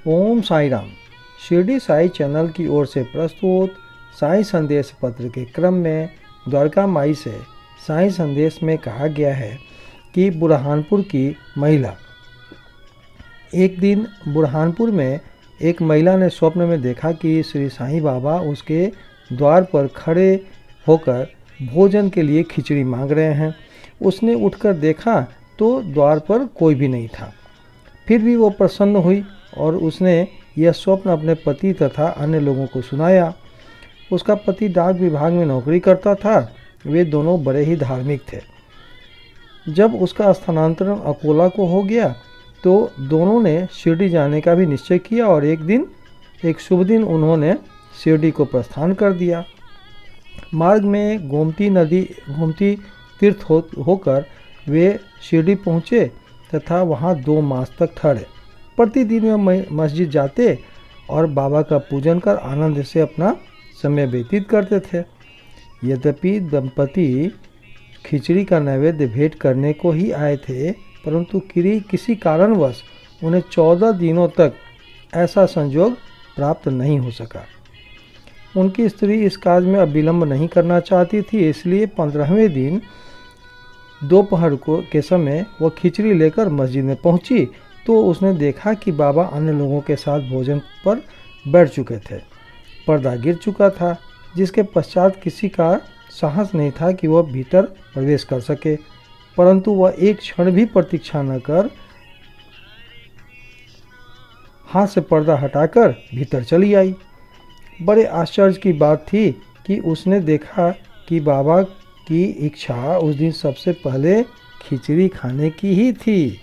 ओम Sai Ram. Shirdi Sai channel की ओर से प्रस्तुत साई संदेश पत्र के क्रम में द्वारका माई से साई संदेश में कहा गया है कि बुरहानपुर की महिला। एक दिन बुरहानपुर में एक महिला ने स्वप्न में देखा कि श्री साईं बाबा उसके द्वार पर खड़े होकर भोजन के लिए खिचड़ी मांग रहे हैं। उसने उठकर देखा तो द्वार पर कोई भी नहीं था। फिर भी वो प्रसन्न हुई और उसने यह स्वप्न अपने पति तथा अन्य लोगों को सुनाया। उसका पति डाक विभाग में नौकरी करता था। वे दोनों बड़े ही धार्मिक थे। जब उसका स्थानांतरण अकोला को हो गया तो दोनों ने शिरडी जाने का भी निश्चय किया और एक शुभ दिन उन्होंने शिरडी को प्रस्थान कर दिया। मार्ग में गोमती तीर्थ होकर वे शिरडी पहुँचे तथा वहाँ 2 मास तक ठहरे। प्रतिदिन वे मस्जिद जाते और बाबा का पूजन कर आनंद से अपना समय व्यतीत करते थे। यद्यपि दंपति खिचड़ी का नैवेद्य भेंट करने को ही आए थे, परंतु किसी कारणवश उन्हें 14 दिनों तक ऐसा संयोग प्राप्त नहीं हो सका। उनकी स्त्री इस कार्य में अब विलंब नहीं करना चाहती थी, इसलिए 15वें दिन दोपहर के समय वह खिचड़ी लेकर मस्जिद में पहुंची तो उसने देखा कि बाबा अन्य लोगों के साथ भोजन पर बैठ चुके थे। पर्दा गिर चुका था, जिसके पश्चात किसी का साहस नहीं था कि वह भीतर प्रवेश कर सके, परंतु वह एक क्षण भी प्रतीक्षा न कर हाथ से पर्दा हटाकर भीतर चली आई। बड़े आश्चर्य की बात थी कि उसने देखा कि बाबा की इच्छा उस दिन सबसे पहले खिचड़ी खाने की ही थी,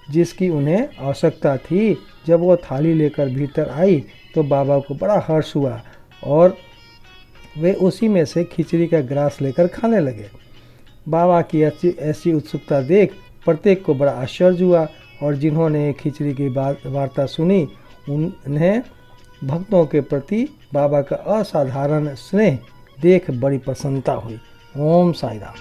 जिसकी उन्हें आवश्यकता थी। जब वह थाली लेकर भीतर आई तो बाबा को बड़ा हर्ष हुआ और वे उसी में से खिचड़ी का ग्रास लेकर खाने लगे। बाबा की ऐसी उत्सुकता देख प्रत्येक को बड़ा आश्चर्य हुआ और जिन्होंने खिचड़ी की वार्ता सुनी उन्हें भक्तों के प्रति बाबा का असाधारण स्नेह देख बड़ी प्रसन्नता हुई। ओम साई राम।